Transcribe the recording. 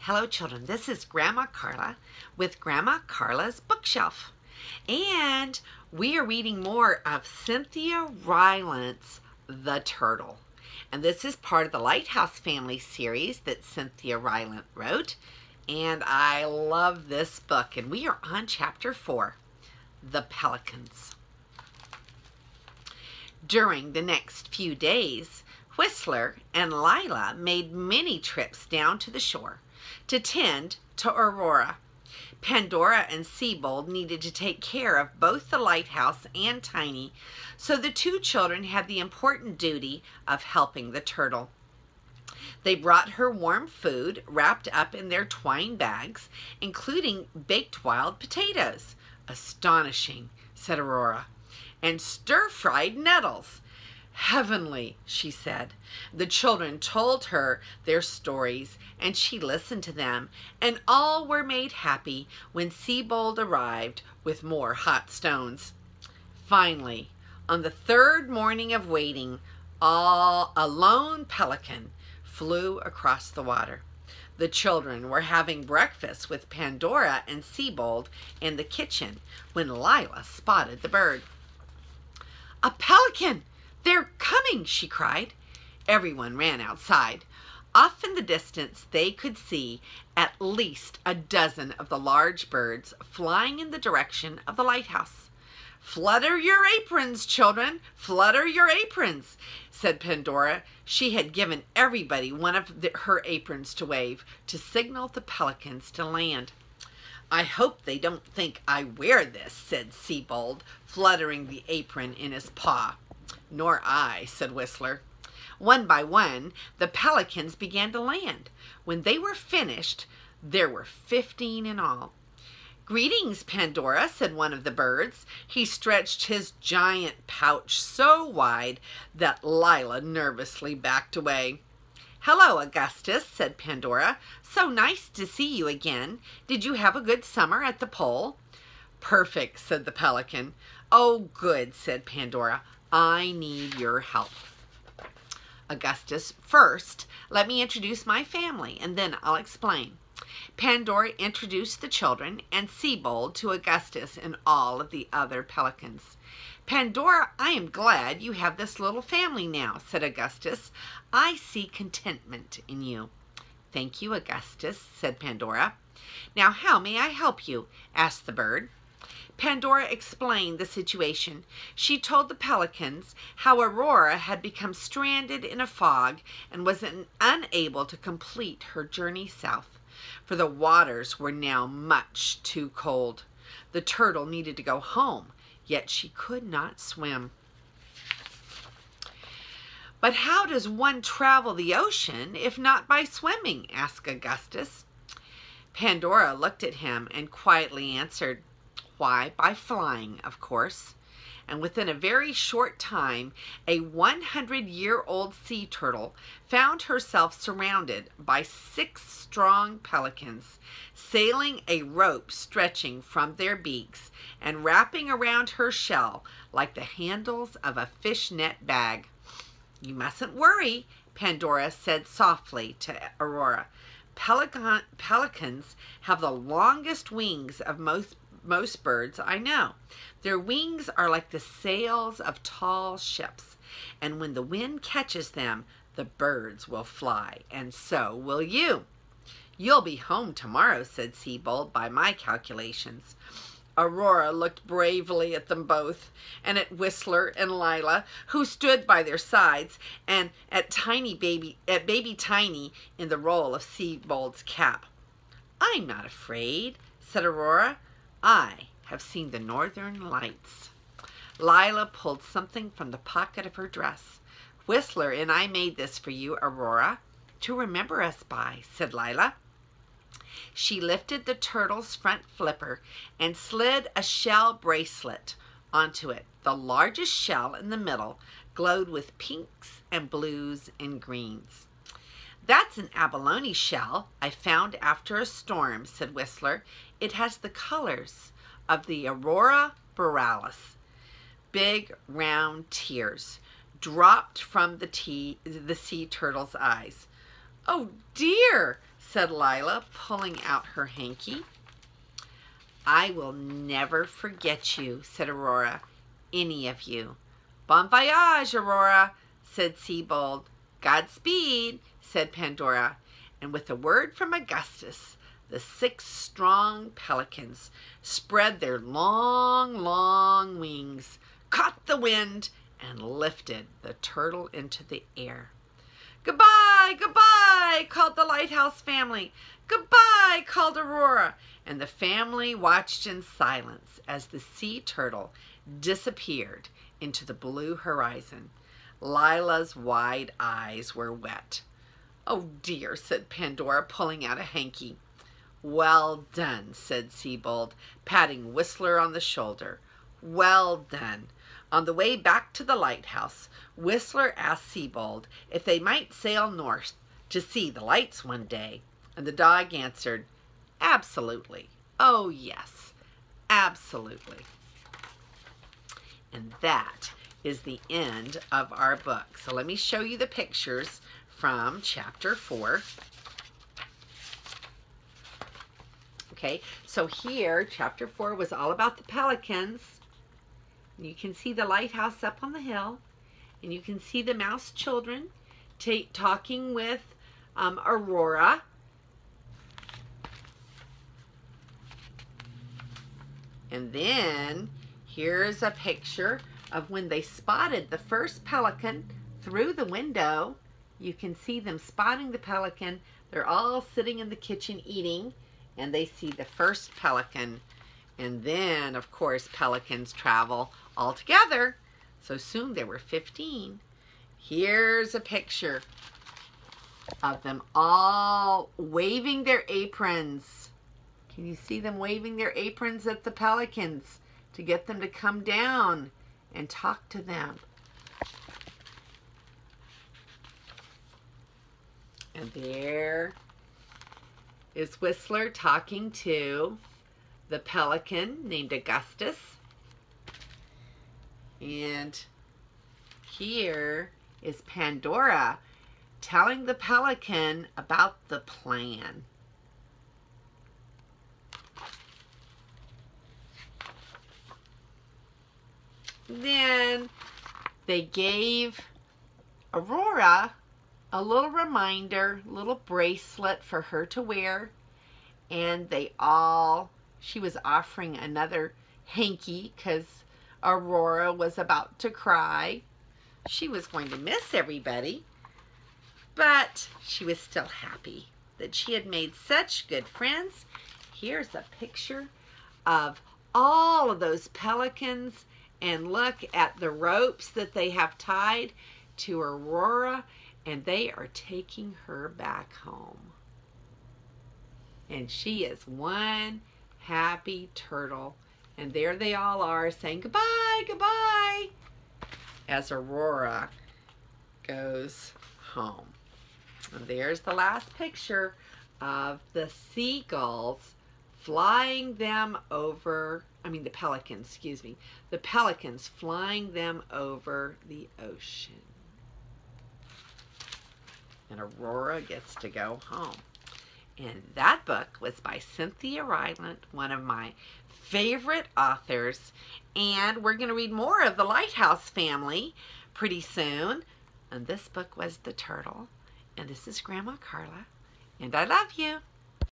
Hello children, this is Grandma Carla with Grandma Carla's Bookshelf. And we are reading more of Cynthia Rylant's The Turtle. And this is part of the Lighthouse family series that Cynthia Rylant wrote. And I love this book. And we are on chapter 4, The Pelicans. During the next few days, Whistler and Lila made many trips down to the shore to tend to Aurora. Pandora and Seabold needed to take care of both the lighthouse and Tiny, so the two children had the important duty of helping the turtle. They brought her warm food wrapped up in their twine bags, including baked wild potatoes. Astonishing, said Aurora. And stir-fried nettles. Heavenly, she said. The children told her their stories, and she listened to them, and all were made happy when Seabold arrived with more hot stones. Finally, on the third morning of waiting, a lone pelican flew across the water. The children were having breakfast with Pandora and Seabold in the kitchen when Lila spotted the bird. "A pelican! They're coming!" she cried. Everyone ran outside. Off in the distance, they could see at least a dozen of the large birds flying in the direction of the lighthouse. "Flutter your aprons, children! Flutter your aprons!" said Pandora. She had given everybody one of her aprons to wave to signal the pelicans to land. "I hope they don't think I wear this," said Seabold, fluttering the apron in his paw. "Nor I," said Whistler. One by one, the pelicans began to land. When they were finished, there were 15 in all. "Greetings, Pandora," said one of the birds. He stretched his giant pouch so wide that Lila nervously backed away. "Hello, Augustus," said Pandora. "So nice to see you again. Did you have a good summer at the pole?" "Perfect," said the pelican. "Oh, good," said Pandora. "I need your help." "Augustus, first, let me introduce my family, and then I'll explain." Pandora introduced the children and Seabold to Augustus and all of the other pelicans. "Pandora, I am glad you have this little family now," said Augustus. "I see contentment in you." "Thank you, Augustus," said Pandora. "Now, how may I help you?" asked the bird. Pandora explained the situation. She told the pelicans how Aurora had become stranded in a fog and was unable to complete her journey south, for the waters were now much too cold. The turtle needed to go home, yet she could not swim. "But how does one travel the ocean if not by swimming?" asked Augustus. Pandora looked at him and quietly answered, "Why, by flying, of course." And within a very short time, a 100-year-old sea turtle found herself surrounded by 6 strong pelicans, sailing a rope stretching from their beaks and wrapping around her shell like the handles of a fishnet bag. "You mustn't worry," Pandora said softly to Aurora. Pelicans have the longest wings of most birds I know. Their wings are like the sails of tall ships, and when the wind catches them, the birds will fly, and so will you." "You'll be home tomorrow," said Seabold, "by my calculations." Aurora looked bravely at them both, and at Whistler and Lila, who stood by their sides, and at baby Tiny in the roll of Seabold's cap. "I'm not afraid," said Aurora. "I have seen the northern lights." Lila pulled something from the pocket of her dress. "Whistler and I made this for you, Aurora, to remember us by," said Lila. She lifted the turtle's front flipper and slid a shell bracelet onto it. The largest shell in the middle glowed with pinks and blues and greens. "That's an abalone shell I found after a storm," said Whistler. "It has the colors of the aurora borealis." Big round tears dropped from the sea turtle's eyes. "Oh dear," said Lila, pulling out her hanky. I will never forget you, said Aurora, any of you. Bon voyage, Aurora, said Seabold. Godspeed, said Pandora. And with a word from Augustus, the 6 strong pelicans spread their long, long wings, caught the wind, and lifted the turtle into the air. Goodbye, goodbye, called the lighthouse family. Goodbye, called Aurora. And the family watched in silence as the sea turtle disappeared into the blue horizon. Lila's wide eyes were wet. Oh dear, said Pandora, pulling out a hanky. Well done, said Seabold, patting Whistler on the shoulder. Well done. On the way back to the lighthouse, Whistler asked Seabold if they might sail north to see the lights one day, and the dog answered, absolutely. Oh yes, absolutely. And that is the end of our book. So let me show you the pictures from chapter 4. Okay, so here, chapter 4 was all about the pelicans. You can see the lighthouse up on the hill, and you can see the mouse children talking with Aurora. And then here's a picture of when they spotted the first pelican through the window. You can see them spotting the pelican. They're all sitting in the kitchen eating, and they see the first pelican. And then, of course, pelicans travel all together. So soon there were 15. Here's a picture of them all waving their aprons. Can you see them waving their aprons at the pelicans to get them to come down and talk to them? And there is Whistler talking to the pelican named Augustus. And here is Pandora telling the pelican about the plan. Then they gave Aurora a little reminder, little bracelet for her to wear, and she was offering another hanky because Aurora was about to cry. She was going to miss everybody, but she was still happy that she had made such good friends. Here's a picture of all of those pelicans, and look at the ropes that they have tied to Aurora, and they are taking her back home. And she is one happy turtle. And there they all are saying goodbye, goodbye, as Aurora goes home. And there's the last picture of the seagulls flying them over, the pelicans, excuse me. The pelicans flying them over the ocean. And Aurora gets to go home. And that book was by Cynthia Rylant, one of my favorite authors. And we're going to read more of the Lighthouse family pretty soon. And this book was The Turtle. And this is Grandma Carla. And I love you.